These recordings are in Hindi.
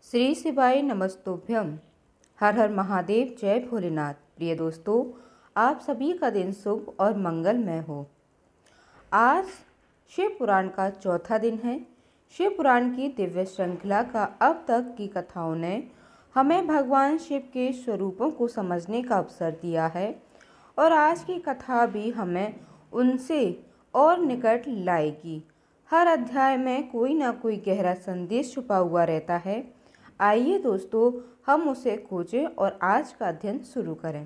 श्री शिवाय नमस्तुभ्यम। हर हर महादेव, जय भोलेनाथ। प्रिय दोस्तों, आप सभी का दिन शुभ और मंगलमय हो। आज शिव पुराण का चौथा दिन है। शिव पुराण की दिव्य श्रृंखला का अब तक की कथाओं ने हमें भगवान शिव के स्वरूपों को समझने का अवसर दिया है और आज की कथा भी हमें उनसे और निकट लाएगी। हर अध्याय में कोई ना कोई गहरा संदेश छुपा हुआ रहता है। आइए दोस्तों, हम उसे खोजें और आज का अध्ययन शुरू करें।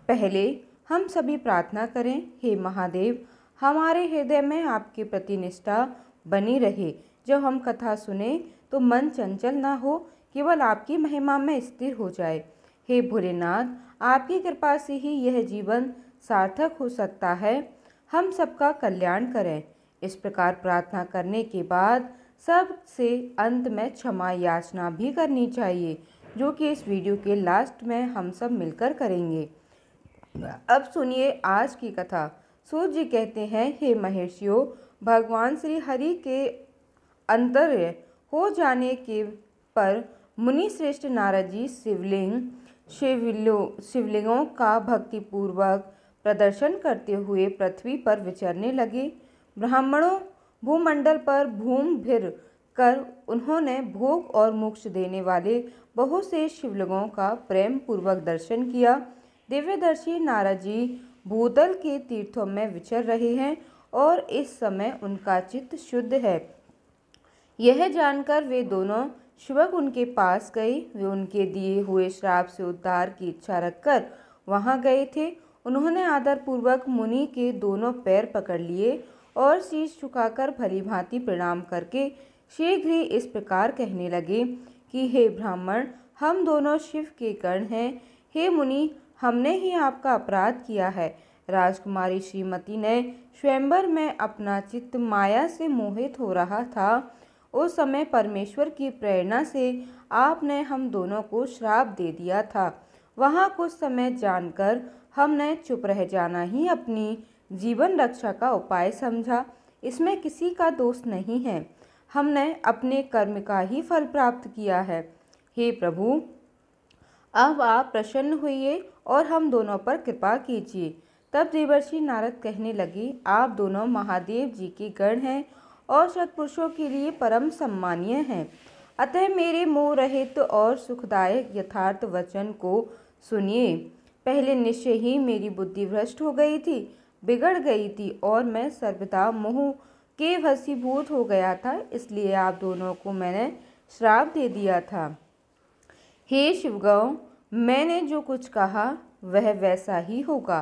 पहले हम सभी प्रार्थना करें। हे महादेव, हमारे हृदय में आपके प्रति निष्ठा बनी रहे। जब हम कथा सुने तो मन चंचल ना हो, केवल आपकी महिमा में स्थिर हो जाए। हे भोलेनाथ, आपकी कृपा से ही यह जीवन सार्थक हो सकता है। हम सबका कल्याण करें। इस प्रकार प्रार्थना करने के बाद सबसे अंत में क्षमा याचना भी करनी चाहिए, जो कि इस वीडियो के लास्ट में हम सब मिलकर करेंगे। अब सुनिए आज की कथा। सूत जी कहते हैं, हे महर्षियों, भगवान श्री हरि के अंतर्य हो जाने के पर मुनि श्रेष्ठ नारद जी शिवलिंगों का भक्तिपूर्वक प्रदर्शन करते हुए पृथ्वी पर विचरने लगे। ब्राह्मणों भूमंडल पर घूम फिर कर उन्होंने भोग और मोक्ष देने वाले बहुत से शिवलिंगों का प्रेम पूर्वक दर्शन किया। दिव्यदर्शी नारद जी भूतल के तीर्थों में विचर रहे हैं और इस समय उनका चित्त शुद्ध है। यह जानकर वे दोनों शिवक उनके पास गए। वे उनके दिए हुए श्राप से उद्धार की इच्छा रखकर वहां गए थे। उन्होंने आदरपूर्वक मुनि के दोनों पैर पकड़ लिए और शीश झुकाकर भली भांति प्रणाम करके शीघ्र ही इस प्रकार कहने लगे कि हे ब्राह्मण, हम दोनों शिव के गण हैं। हे मुनि, हमने ही आपका अपराध किया है। राजकुमारी श्रीमती ने स्वयंवर में अपना चित्त माया से मोहित हो रहा था। उस समय परमेश्वर की प्रेरणा से आपने हम दोनों को श्राप दे दिया था। वहाँ कुछ समय जानकर हमने चुप रह जाना ही अपनी जीवन रक्षा का उपाय समझा। इसमें किसी का दोष नहीं है। हमने अपने कर्म का ही फल प्राप्त किया है। हे प्रभु, अब आप प्रसन्न होइए और हम दोनों पर कृपा कीजिए। तब देवर्षि नारद कहने लगे, आप दोनों महादेव जी के गण हैं और सत्पुरुषों के लिए परम सम्मानीय हैं। अतः मेरे मोह रहित और सुखदायक यथार्थ वचन को सुनिए। पहले निश्चय ही मेरी बुद्धि भ्रष्ट हो गई थी, बिगड़ गई थी और मैं सर्वदा मोह के वशीभूत हो गया था। इसलिए आप दोनों को मैंने श्राप दे दिया था। हे शिवगौ, मैंने जो कुछ कहा वह वैसा ही होगा।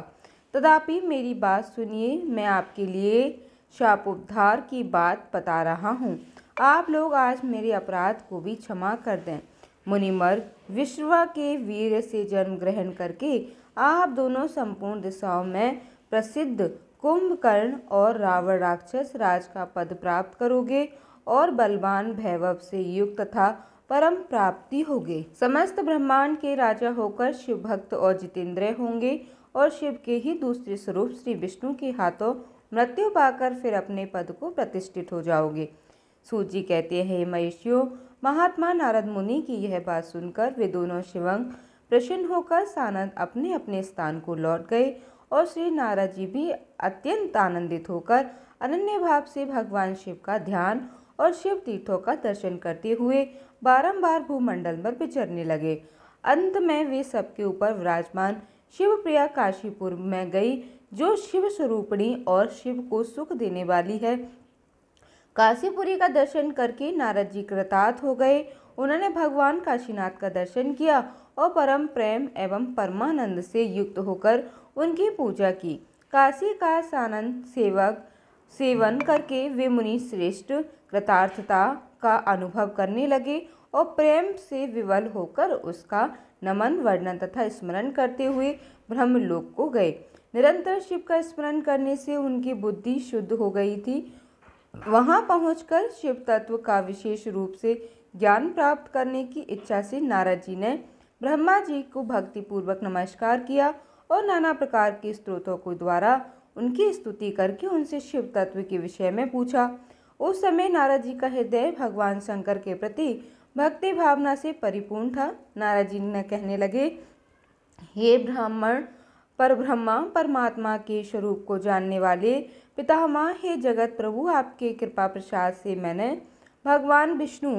तथापि मेरी बात सुनिए। मैं आपके लिए शापोद्धार की बात बता रहा हूँ। आप लोग आज मेरे अपराध को भी क्षमा कर दें। मुनिमर्ग विश्वा के वीर से जन्म ग्रहण करके आप दोनों संपूर्ण दिशाओं में प्रसिद्ध कुंभकर्ण और रावण राक्षस राज का पद प्राप्त करोगे और बलवान भैरव से युक्त तथा परम प्राप्ति होगे। समस्त ब्रह्मांड के राजा होकर शिव भक्त और जितेंद्रिय होंगे और शिव के ही दूसरे स्वरूप श्री विष्णु के हाथों मृत्यु पाकर फिर अपने पद को प्रतिष्ठित हो जाओगे। सूत जी कहते हैं, महर्षियों, महात्मा नारद मुनि की यह बात सुनकर वे दोनों शिवंग प्रसन्न होकर सानंद अपने अपने स्थान को लौट गए और श्री नारद जी भी अत्यंत आनंदित होकर अनन्य भाव से भगवान शिव का ध्यान और शिव तीर्थों का दर्शन करते हुए बारंबार भूमंडल पर विचरने लगे। अंत में वे सबके ऊपर विराजमान शिवप्रिया काशीपुर में गई, जो शिव स्वरूपिणी और शिव को सुख देने वाली है। काशीपुरी का दर्शन करके नारद जी कृतार्थ हो गए। उन्होंने भगवान काशीनाथ का दर्शन किया और परम प्रेम एवं परमानंद से युक्त होकर उनकी पूजा की। काशी का सानंद सेवन करके वे मुनि श्रेष्ठ कृतार्थता का अनुभव करने लगे और प्रेम से विवल होकर उसका नमन, वर्णन तथा स्मरण करते हुए ब्रह्मलोक को गए। निरंतर शिव का स्मरण करने से उनकी बुद्धि शुद्ध हो गई थी। वहां पहुंचकर शिव तत्व का विशेष रूप से ज्ञान प्राप्त करने की इच्छा से नारद जी ने ब्रह्मा जी को भक्तिपूर्वक नमस्कार किया और नाना प्रकार के स्तोत्रों के द्वारा उनकी स्तुति करके उनसे शिव तत्व के विषय में पूछा। उस समय नारद जी का हृदय भगवान शंकर के प्रति भक्ति भावना से परिपूर्ण था। नारद जी ने कहने लगे, हे ब्राह्मण, परब्रह्मा परमात्मा के स्वरूप को जानने वाले पितामह, हे जगत प्रभु, आपके कृपा प्रसाद से मैंने भगवान विष्णु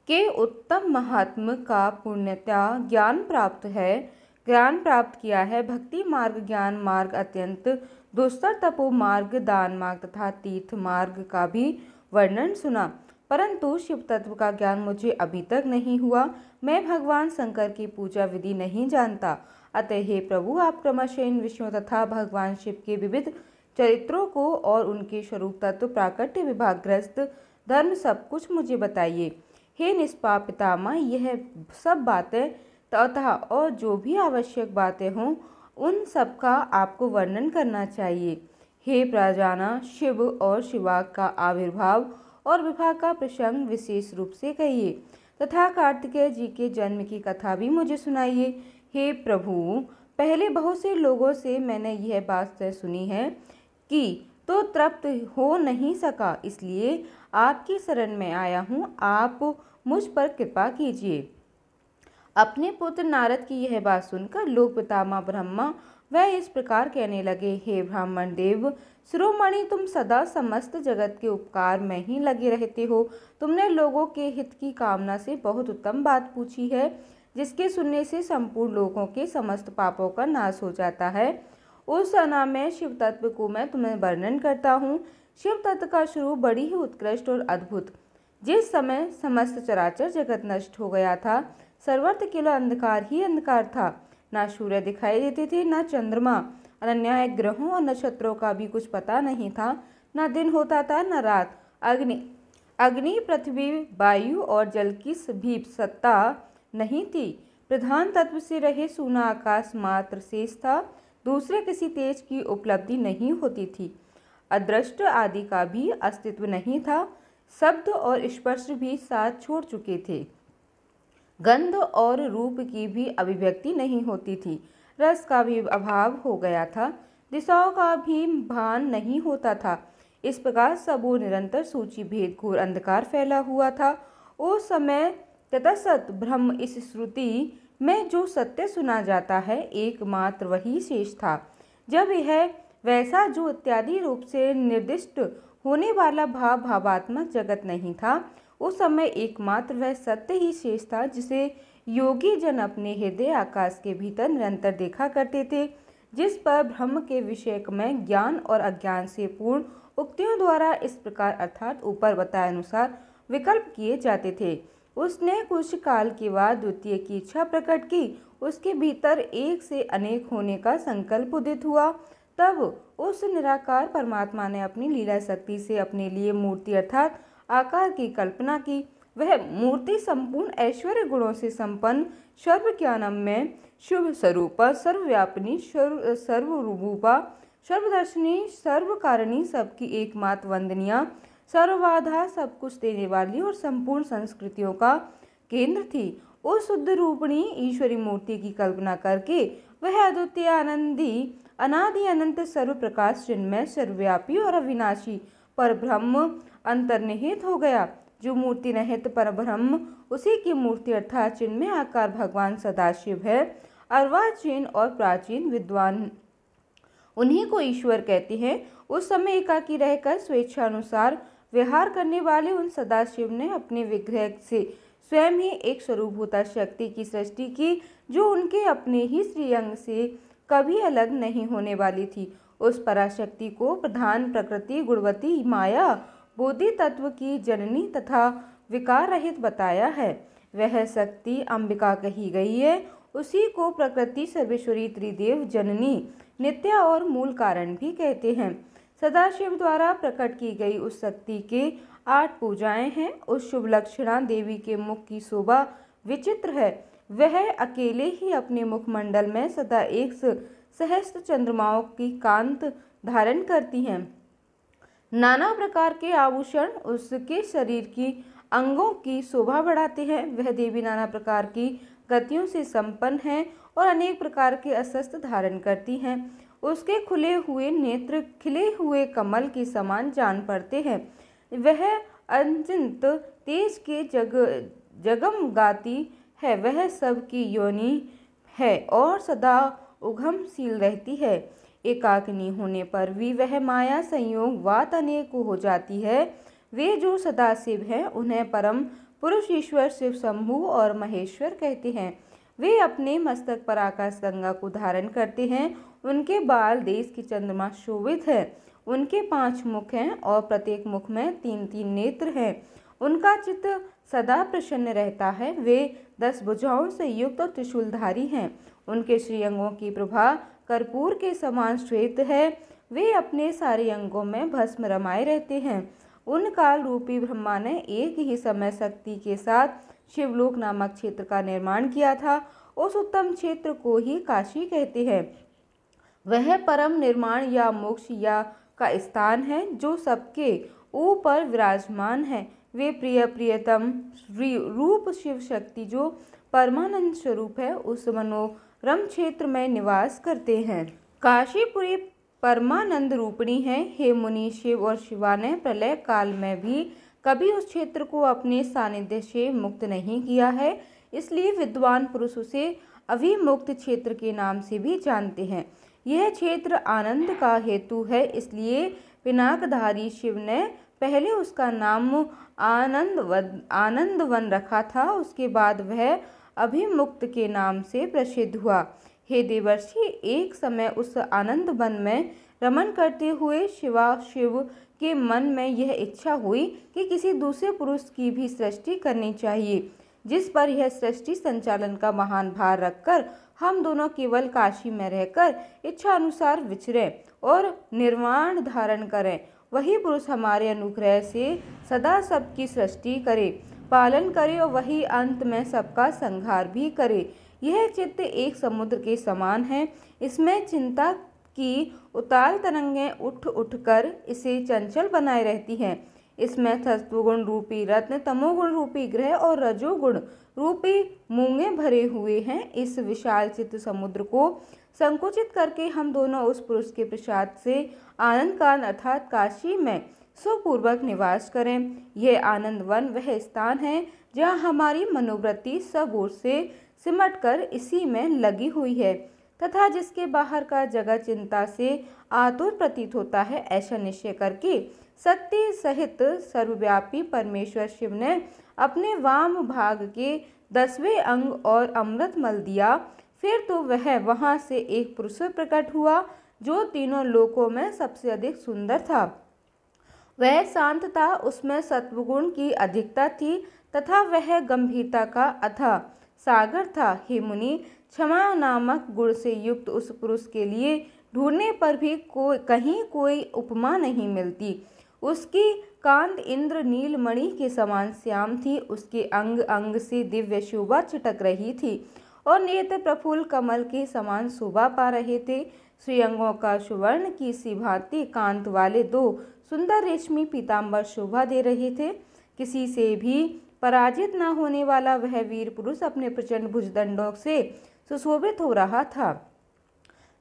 के उत्तम महात्म का पूर्णतया ज्ञान प्राप्त किया है। भक्ति मार्ग, ज्ञान मार्ग, अत्यंत दुस्तर तपो मार्ग, दान मार्ग तथा तीर्थ मार्ग का भी वर्णन सुना, परंतु शिव तत्व का ज्ञान मुझे अभी तक नहीं हुआ। मैं भगवान शंकर की पूजा विधि नहीं जानता। अतः हे प्रभु, आप क्रमशः इन विषयों तथा भगवान शिव के विविध चरित्रों को और उनके स्वरूप तत्व, प्राकट्य, विभागग्रस्त धर्म सब कुछ मुझे बताइए। हे निष्पाप पितामह, यह सब बातें तथा और जो भी आवश्यक बातें हों उन सब का आपको वर्णन करना चाहिए। हे प्रजाना, शिव और शिवा का आविर्भाव और विवाह का प्रसंग विशेष रूप से कहिए तथा कार्तिकेय जी के जन्म की कथा भी मुझे सुनाइए। हे प्रभु, पहले बहुत से लोगों से मैंने यह बात सुनी है कि तो तृप्त हो नहीं सका, इसलिए आपकी शरण में आया हूँ। आप मुझ पर कृपा कीजिए। अपने पुत्र नारद की यह बात सुनकर लोक पितामह ब्रह्मा वह इस प्रकार कहने लगे, हे ब्राह्मण देव शिरोमणि, तुम सदा समस्त जगत के उपकार में ही लगे रहते हो। तुमने लोगों के हित की कामना से बहुत उत्तम बात पूछी है, जिसके सुनने से संपूर्ण लोगों के समस्त पापों का नाश हो जाता है। उस अनामय शिव तत्व को मैं तुम्हें वर्णन करता हूँ। शिव तत्व का स्वरूप बड़ी ही उत्कृष्ट और अद्भुत। जिस समय समस्त चराचर जगत नष्ट हो गया था, सर्वत्र केवल अंधकार ही अंधकार था। ना सूर्य दिखाई देते थे, ना चंद्रमा, अनन्याय ग्रहों और नक्षत्रों का भी कुछ पता नहीं था। ना दिन होता था, न रात। अग्नि, पृथ्वी, वायु और जल की भी सत्ता नहीं थी। प्रधान तत्व से रहे सूना आकाश मात्र शेष था। दूसरे किसी तेज की उपलब्धि नहीं होती थी। अदृष्ट आदि का भी अस्तित्व नहीं था। शब्द और स्पर्श भी साथ छोड़ चुके थे। गंध और रूप की भी अभिव्यक्ति नहीं होती थी। रस का भी अभाव हो गया था। दिशाओं का भी भान नहीं होता था। इस प्रकार सब ओर निरंतर सूची भेद घोर अंधकार फैला हुआ था। उस समय ततसत ब्रह्म, इस श्रुति में जो सत्य सुना जाता है, एकमात्र वही शेष था। जब यह वैसा जो इत्यादि रूप से निर्दिष्ट होने वाला भावात्मक जगत नहीं था, उस समय एकमात्र वह सत्य ही शेष था, जिसे योगी जन अपने हृदय आकाश के भीतर निरंतर देखा करते थे, जिस पर ब्रह्म के विषय में ज्ञान और अज्ञान से पूर्ण उक्तियों द्वारा इस प्रकार अर्थात ऊपर बताए अनुसार विकल्प किए जाते थे। उसने कुछ काल के बाद द्वितीय की इच्छा प्रकट की। उसके भीतर एक से अनेक होने का संकल्प उदित हुआ। तब उस निराकार परमात्मा ने अपनी लीला शक्ति से अपने लिए मूर्ति अर्थात आकार की कल्पना की। वह मूर्ति संपूर्ण ऐश्वर्य गुणों से संपन्न, सर्वज्ञानमय, शुभ स्वरूपा, सर्वव्यापिनी, सर्वरूपा, सर्वदर्शिनी, सर्वकारिणी, सबकी एकमात्र वंदनिया, सर्वबाधा, सब कुछ देने वाली और संपूर्ण संस्कृतियों का केंद्र थी। उस शुद्ध रूपिणी ईश्वरी मूर्ति की कल्पना करके वह अद्वितीय, आनंदी, अनादि अनंत, सर्व प्रकाश, चिन्मय, सर्वव्यापी और अविनाशी परब्रह्म अंतर्निहित हो गया। जो मूर्ति रहित परब्रह्म, उसी की मूर्ति अर्थात चिन्मय आकार भगवान सदाशिव है। अर्वाचीन और प्राचीन विद्वान उन्हीं को ईश्वर कहते हैं। उस समय एकाकी रहकर स्वेच्छानुसार विहार करने वाले उन सदाशिव ने अपने विग्रह से स्वयं ही एक स्वरूपभूता शक्ति की सृष्टि की, जो उनके अपने ही श्रीअंग से कभी अलग नहीं होने वाली थी। उस पराशक्ति को प्रधान प्रकृति, गुणवती, माया, बोधि तत्व की जननी तथा विकार रहित बताया है। वह शक्ति अंबिका कही गई है। उसी को प्रकृति, सर्वेश्वरी, त्रिदेव, जननी, नित्या और मूल कारण भी कहते हैं। सदाशिव द्वारा प्रकट की गई उस शक्ति के 8 पूजाएं हैं। उस शुभ लक्षणा देवी के मुख की शोभा विचित्र है। वह अकेले ही अपने मुखमंडल में सदा 1 सहस्त्र चंद्रमाओं की कांत धारण करती हैं। नाना प्रकार के आभूषण उसके शरीर की अंगों की शोभा बढ़ाते हैं। वह देवी नाना प्रकार की गतियों से संपन्न है और अनेक प्रकार के अस्त्र धारण करती हैं। उसके खुले हुए नेत्र खिले हुए कमल के समान जान पड़ते हैं। वह अनंत तेज के जगमगाती है, वह सब की योनि है और सदा उद्गमशील रहती है। एकाकिनी होने पर भी वह माया संयोग वात अनेक हो जाती है। वे जो सदाशिव हैं उन्हें परम पुरुष ईश्वर शिव शंभु और महेश्वर कहते हैं। वे अपने मस्तक पर आकाश गंगा को धारण करते हैं। उनके बाल देश की चंद्रमा शोभित है। उनके 5 मुख हैं और प्रत्येक मुख में 3-3 नेत्र हैं। उनका चित्त सदा प्रसन्न रहता है। वे 10 भुजाओं से युक्त और त्रिशूलधारी हैं। उनके श्रीअंगों की प्रभा कर्पूर के समान श्वेत है। वे अपने सारे अंगों में भस्म रमाए रहते हैं। उन काल रूपी ब्रह्मा ने एक ही समय शक्ति के साथ शिवलोक नामक क्षेत्र का निर्माण किया था। उस उत्तम क्षेत्र को ही काशी कहते हैं। वह परम निर्माण या मोक्ष या का स्थान है जो सबके ऊपर विराजमान है। वे प्रियतम रूप शिव शक्ति जो परमानंद स्वरूप है उस मनोरम क्षेत्र में निवास करते हैं। काशीपुरी परमानंद रूपिणी है। हे मुनि, शिव और शिवा ने प्रलय काल में भी कभी उस क्षेत्र को अपने सानिध्य से मुक्त नहीं किया है, इसलिए विद्वान पुरुष उसे अभिमुक्त क्षेत्र के नाम से भी जानते हैं। यह क्षेत्र आनंद का हेतु है, इसलिए पिनाकधारी शिव ने पहले उसका नाम आनंदवन रखा था। उसके बाद वह अभिमुक्त के नाम से प्रसिद्ध हुआ। हे देवर्षि, एक समय उस आनंद वन में रमन करते हुए शिव के मन में यह इच्छा हुई कि किसी दूसरे पुरुष की भी सृष्टि करनी चाहिए, जिस पर यह सृष्टि संचालन का महान भार रखकर हम दोनों केवल काशी में रहकर इच्छा अनुसार विचरें और निर्वाण धारण करें। वही पुरुष हमारे अनुग्रह से सदा सबकी सृष्टि करे, पालन करे और वही अंत में सबका संहार भी करे। यह चित्त एक समुद्र के समान है। इसमें चिंता की उताल तरंगें उठ उठकर इसे चंचल बनाए रहती हैं। इसमें सत्वगुण रूपी रत्न, तमोगुण रूपी ग्रह और रजोगुण रूपी मूंगे भरे हुए हैं। इस विशाल चित्त समुद्र को संकुचित करके हम दोनों उस पुरुष के प्रसाद से आनंद काल अर्थात काशी में सुखपूर्वक निवास करें। यह आनंद वन वह स्थान है जहाँ हमारी मनोवृत्ति सब ओर से सिमटकर इसी में लगी हुई है तथा जिसके बाहर का जगत चिंता से आतुर प्रतीत होता है। ऐसा निश्चय करके शक्ति सहित सर्वव्यापी परमेश्वर शिव ने अपने वाम भाग के 10वें अंग और अमृत मल दिया। फिर तो वह वहां से एक पुरुष प्रकट हुआ जो तीनों लोकों में सबसे अधिक सुंदर था। वह शांत था, उसमें सत्वगुण की अधिकता थी तथा वह गंभीरता का अथाह सागर था। हे मुनि, क्षमा नामक गुण से युक्त उस पुरुष के लिए ढूंढने पर भी कहीं कोई उपमा नहीं मिलती। उसकी कांत इंद्र नीलमणि के समान श्याम थी। उसके अंग अंग से दिव्य शोभा छिटक रही थी और नेत्र प्रफुल्ल कमल के समान शोभा पा रहे थे। श्रीअंगों का सुवर्ण की सी भांति कांत वाले 2 सुंदर रेशमी पीताम्बर शोभा दे रहे थे। किसी से भी पराजित न होने वाला वह वीर पुरुष अपने प्रचंड भुजदंडों से सुशोभित हो रहा था।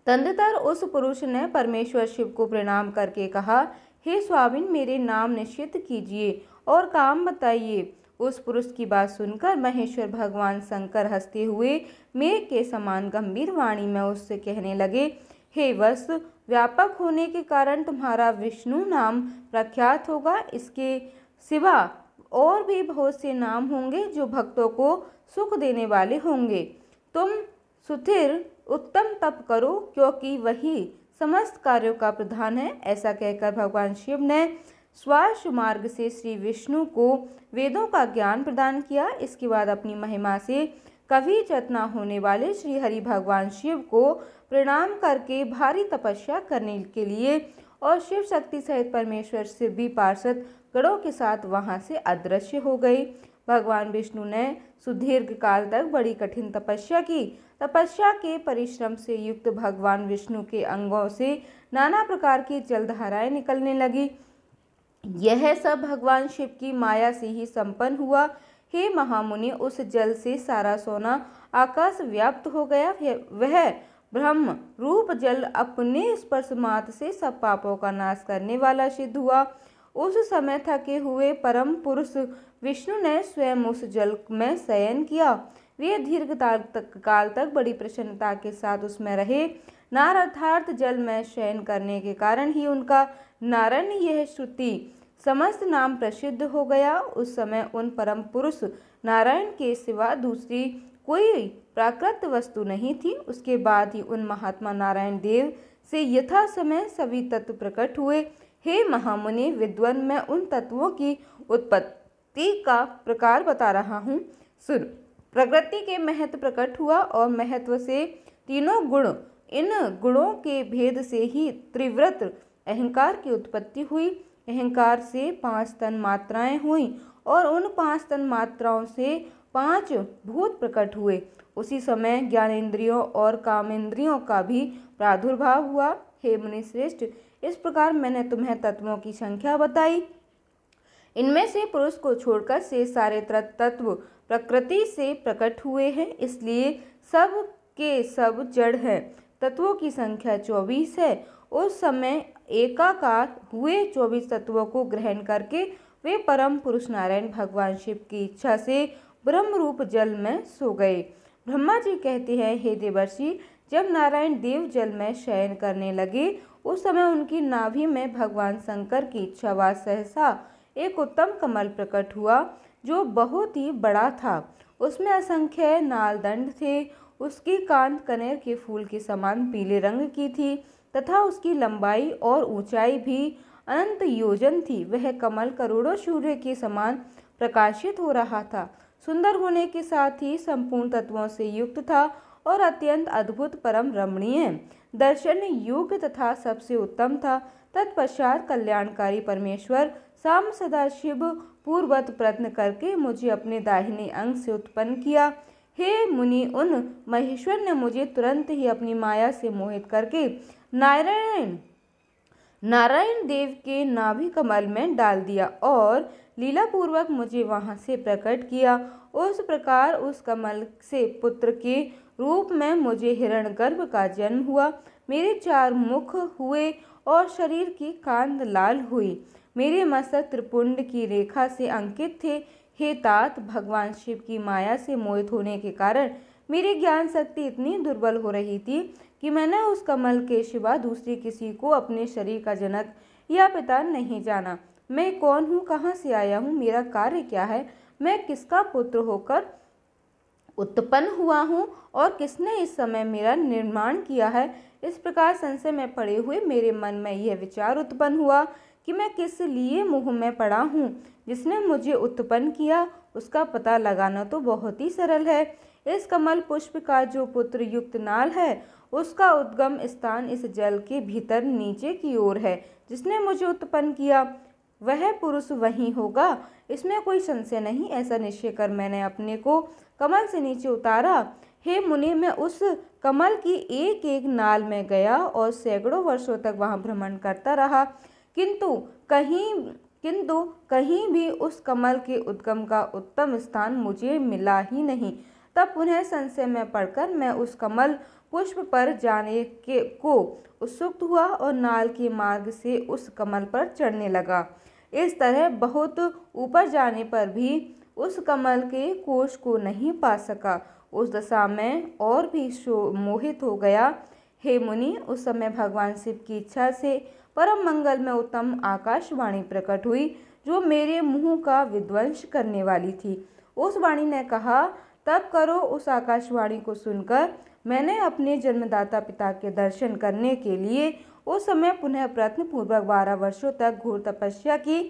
तदंतर उस पुरुष ने परमेश्वर शिव को प्रणाम करके कहा, हे स्वामिन, मेरे नाम निश्चित कीजिए और काम बताइए। उस पुरुष की बात सुनकर महेश्वर भगवान शंकर हंसते हुए मेघ के समान गंभीर वाणी में उससे कहने लगे, हे वत्स, व्यापक होने के कारण तुम्हारा विष्णु नाम प्रख्यात होगा। इसके सिवा और भी बहुत से नाम होंगे जो भक्तों को सुख देने वाले होंगे। तुम सुथिर उत्तम तप करो क्योंकि वही समस्त कार्यों का प्रधान है। ऐसा कहकर भगवान शिव ने स्वाश मार्ग से श्री विष्णु को वेदों का ज्ञान प्रदान किया। इसके बाद अपनी महिमा से कभी चत न होने वाले श्री हरि भगवान शिव को प्रणाम करके भारी तपस्या करने के लिए और शिव शक्ति सहित परमेश्वर शिव भी पार्षद गणों के साथ वहां से अदृश्य हो गए। भगवान विष्णु ने सुदीर्घ काल तक बड़ी कठिन तपस्या की। तपस्या के परिश्रम से युक्त भगवान विष्णु के अंगों से नाना प्रकार की जलधाराएं निकलने लगी। यह सब भगवान शिव की माया से ही संपन्न हुआ। हे महामुनि, उस जल से सारा सोना आकाश व्याप्त हो गया। वह ब्रह्म रूप जल अपने स्पर्श मात्र से सब पापों का नाश करने वाला सिद्ध हुआ। उस समय थके हुए परम पुरुष विष्णु ने स्वयं उस जल में शयन किया। वे दीर्घ काल तक बड़ी प्रसन्नता के साथ उसमें रहे। नारार्थार्थ जल में शयन करने के कारण ही उनका नारायण यह श्रुति समस्त नाम प्रसिद्ध हो गया। उस समय उन परम पुरुष नारायण के सिवा दूसरी कोई प्राकृत वस्तु नहीं थी। उसके बाद ही उन महात्मा नारायण देव से यथा समय सभी तत्व प्रकट हुए। हे महामुनि विद्वान, मैं उन तत्वों की उत्पत्ति का प्रकार बता रहा हूँ, सुन। प्रकृति के महत्व प्रकट हुआ और महत्व से तीनों गुण, इन गुणों के भेद से ही त्रिव्रत अहंकार की उत्पत्ति हुई। अहंकार से 5 तन मात्राएं हुई और उन 5 तन मात्राओं से 5 भूत प्रकट हुए। उसी समय ज्ञानेंद्रियों और कामेंद्रियों का भी प्रादुर्भाव हुआ। हे मुनि श्रेष्ठ, इस प्रकार मैंने तुम्हें तत्वों की संख्या बताई। इनमें से पुरुष को छोड़कर से सारे तत्व प्रकृति से प्रकट हुए हैं, इसलिए सब के सब जड़ हैं। तत्वों की संख्या 24 है। उस समय एकाकार हुए 24 तत्वों को ग्रहण करके वे परम पुरुष नारायण भगवान शिव की इच्छा से ब्रह्म रूप जल में सो गए। ब्रह्मा जी कहते हैं, हे देवर्षि, जब नारायण देव जल में शयन करने लगे उस समय उनकी नाभि में भगवान शंकर की इच्छावास सहसा एक उत्तम कमल प्रकट हुआ जो बहुत ही बड़ा था। उसमें असंख्य नालदंड थे। उसकी कांत कनेर के फूल के समान पीले रंग की थी तथा उसकी लंबाई और ऊंचाई भी अनंत योजन थी। वह कमल करोड़ों सूर्य के समान प्रकाशित हो रहा था। सुंदर होने के साथ ही संपूर्ण तत्वों से युक्त था और अत्यंत अद्भुत परम रमणीय दर्शन योग्य तथा सबसे उत्तम था। तत्पश्चात कल्याणकारी परमेश्वर साम सदाशिव पूर्वत प्रयत्न करके मुझे अपने दाहिने अंग से उत्पन्न किया। हे मुनि, उन महेश्वर ने मुझे तुरंत ही अपनी माया से मोहित करके नारायण देव के नाभि कमल में डाल दिया और लीला पूर्वक मुझे वहां से प्रकट किया। उस प्रकार उस कमल से पुत्र के रूप में मुझे हिरण्यगर्भ का जन्म हुआ। मेरे 4 मुख हुए और शरीर की कांत लाल हुई। मेरे मस्तक त्रिपुंड की रेखा से अंकित थे। हे तात, भगवान शिव की माया से मोहित होने के कारण मेरी ज्ञान शक्ति इतनी दुर्बल हो रही थी कि मैंने उस कमल के सिवा दूसरी किसी को अपने शरीर का जनक या पिता नहीं जाना। मैं कौन हूँ, कहाँ से आया हूँ, मेरा कार्य क्या है, मैं किसका पुत्र होकर उत्पन्न हुआ हूँ और किसने इस समय मेरा निर्माण किया है। इस प्रकार संशय में पड़े हुए मेरे मन में यह विचार उत्पन्न हुआ कि मैं किस लिए मोह में पड़ा हूँ। जिसने मुझे उत्पन्न किया उसका पता लगाना तो बहुत ही सरल है। इस कमल पुष्प का जो पुत्र युक्त नाल है उसका उद्गम स्थान इस जल के भीतर नीचे की ओर है। जिसने मुझे उत्पन्न किया वह पुरुष वही होगा, इसमें कोई संशय नहीं। ऐसा निश्चय कर मैंने अपने को कमल से नीचे उतारा। हे मुनि, मैं उस कमल की एक एक नाल में गया और सैकड़ों वर्षों तक वहां भ्रमण करता रहा, किंतु कहीं भी उस कमल के उद्गम का उत्तम स्थान मुझे मिला ही नहीं। तब पुनः संशय में पड़कर मैं उस कमल पुष्प पर जाने को उत्सुक हुआ और नाल के मार्ग से उस कमल पर चढ़ने लगा। इस तरह बहुत ऊपर जाने पर भी उस कमल के कोश को नहीं पा सका। उस दशा में और भी मोहित हो गया। हे मुनि, उस समय भगवान शिव की इच्छा से परम मंगल में उत्तम आकाशवाणी प्रकट हुई जो मेरे मुंह का विध्वंस करने वाली थी। उस वाणी ने कहा, तब करो। उस आकाशवाणी को सुनकर मैंने अपने जन्मदाता पिता के दर्शन करने के लिए उस समय पुनः प्रयत्न पूर्वक 12 वर्षों तक घोर तपस्या की।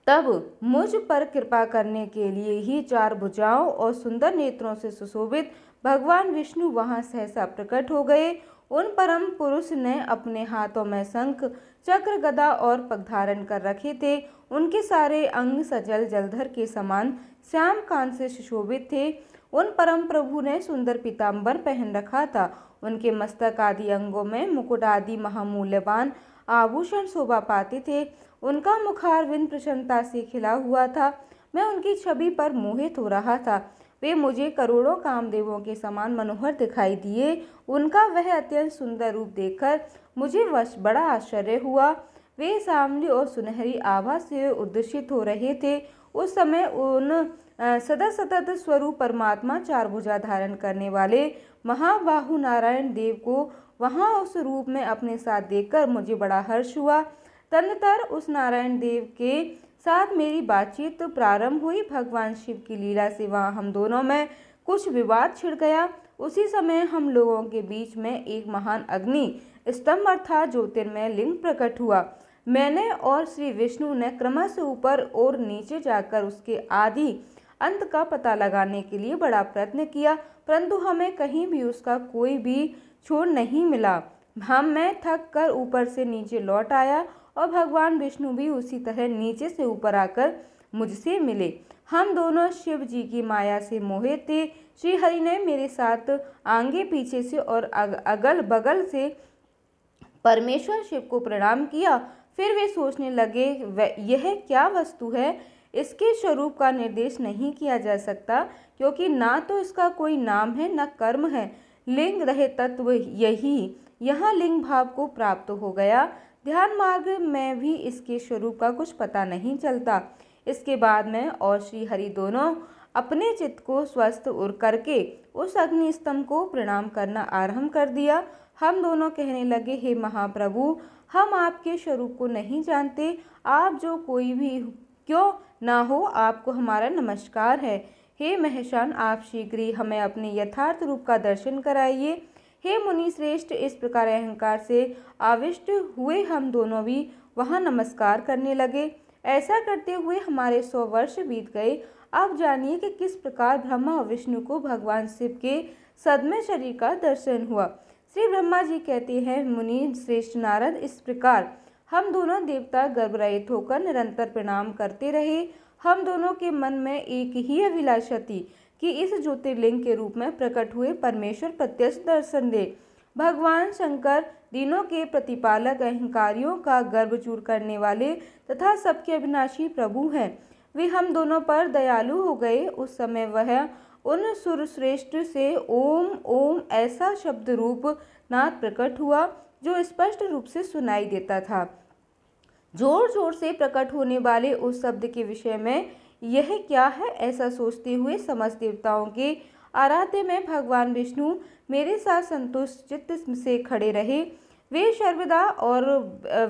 तब मुझ पर कृपा करने के लिए ही 4 भुजाओं और सुंदर नेत्रों से सुशोभित भगवान विष्णु वहां सहसा प्रकट हो गए। उन परम पुरुष ने अपने हाथों में शंख, चक्र, गदा और पग धारण कर रखे थे। उनके सारे अंग सजल जलधर के समान श्याम कांत से सुशोभित थे। उन परम प्रभु ने सुंदर पीताम्बर पहन रखा था। उनके मस्तक आदि अंगों में मुकुट आदि महामूल्यवान आभूषण शोभा पाते थे। उनका मुखारविंद प्रसन्नता से खिला हुआ था। मैं उनकी छवि पर मोहित हो रहा था। वे मुझे करोड़ों कामदेवों के समान मनोहर दिखाई दिए। उनका वह अत्यंत सुंदर रूप देखकर मुझे बड़ा आश्चर्य हुआ। वे सांवली और सुनहरी आभा से उद्दीशित हो रहे थे। उस समय उन सतत स्वरूप परमात्मा चार भुजा धारण करने वाले महाबाहु नारायण देव को वहाँ उस रूप में अपने साथ देखकर मुझे बड़ा हर्ष हुआ। तदनंतर उस नारायण देव के साथ मेरी बातचीत प्रारंभ हुई। भगवान शिव की लीला से वहाँ हम दोनों में कुछ विवाद छिड़ गया। उसी समय हम लोगों के बीच में एक महान अग्नि स्तंभ अर्थात ज्योतिर्मय लिंग प्रकट हुआ। मैंने और श्री विष्णु ने क्रमश से ऊपर और नीचे जाकर उसके आदि अंत का पता लगाने के लिए बड़ा प्रयत्न किया, परंतु हमें कहीं भी उसका कोई भी छोर नहीं मिला। मैं थक कर ऊपर से नीचे लौट आया और भगवान विष्णु भी उसी तरह नीचे से ऊपर आकर मुझसे मिले। हम दोनों शिव जी की माया से मोहित थे। श्री हरि ने मेरे साथ आगे पीछे से और अगल बगल से परमेश्वर शिव को प्रणाम किया। फिर वे सोचने लगे यह क्या वस्तु है, इसके स्वरूप का निर्देश नहीं किया जा सकता, क्योंकि ना तो इसका कोई नाम है न कर्म है। लिंग रहे तत्व यही यहाँ लिंग भाव को प्राप्त हो गया। ध्यान मार्ग में भी इसके स्वरूप का कुछ पता नहीं चलता। इसके बाद में और श्री हरि दोनों अपने चित्त को स्वस्थ उर करके उस अग्नि स्तंभ को प्रणाम करना आरंभ कर दिया। हम दोनों कहने लगे, हे महाप्रभु, हम आपके स्वरूप को नहीं जानते। आप जो कोई भी क्यों ना हो, आपको हमारा नमस्कार है। हे महेशान, आप शीघ्र ही हमें अपने यथार्थ रूप का दर्शन कराइए। हे मुनि श्रेष्ठ, इस प्रकार अहंकार से आविष्ट हुए हम दोनों भी वहाँ नमस्कार करने लगे। ऐसा करते हुए हमारे 100 वर्ष बीत गए। अब जानिए कि किस प्रकार ब्रह्मा और विष्णु को भगवान शिव के सदमे शरीर का दर्शन हुआ। श्री ब्रह्मा जी कहते हैं, मुनि श्रेष्ठ नारद, इस प्रकार हम दोनों देवता गर्भरहित होकर निरंतर प्रणाम करते रहे। हम दोनों के मन में एक ही अभिलाषा थी कि इस ज्योतिर्लिंग के रूप में प्रकट हुए परमेश्वर प्रत्यक्ष दर्शन दे। भगवान शंकर दीनों के प्रतिपालक, अहंकारियों का गर्भ चूर करने वाले तथा सबके अविनाशी प्रभु हैं। वे हम दोनों पर दयालु हो गए। उस समय वह उन सुरश्रेष्ठ से ओम ओम ऐसा शब्द रूप नाद प्रकट हुआ जो स्पष्ट रूप से सुनाई देता था। जोर जोर से प्रकट होने वाले उस शब्द के विषय में यह क्या है, ऐसा सोचते हुए समस्त देवताओं के आराध्य में भगवान विष्णु मेरे साथ संतुष्ट चित्त से खड़े रहे। वे सर्वदा और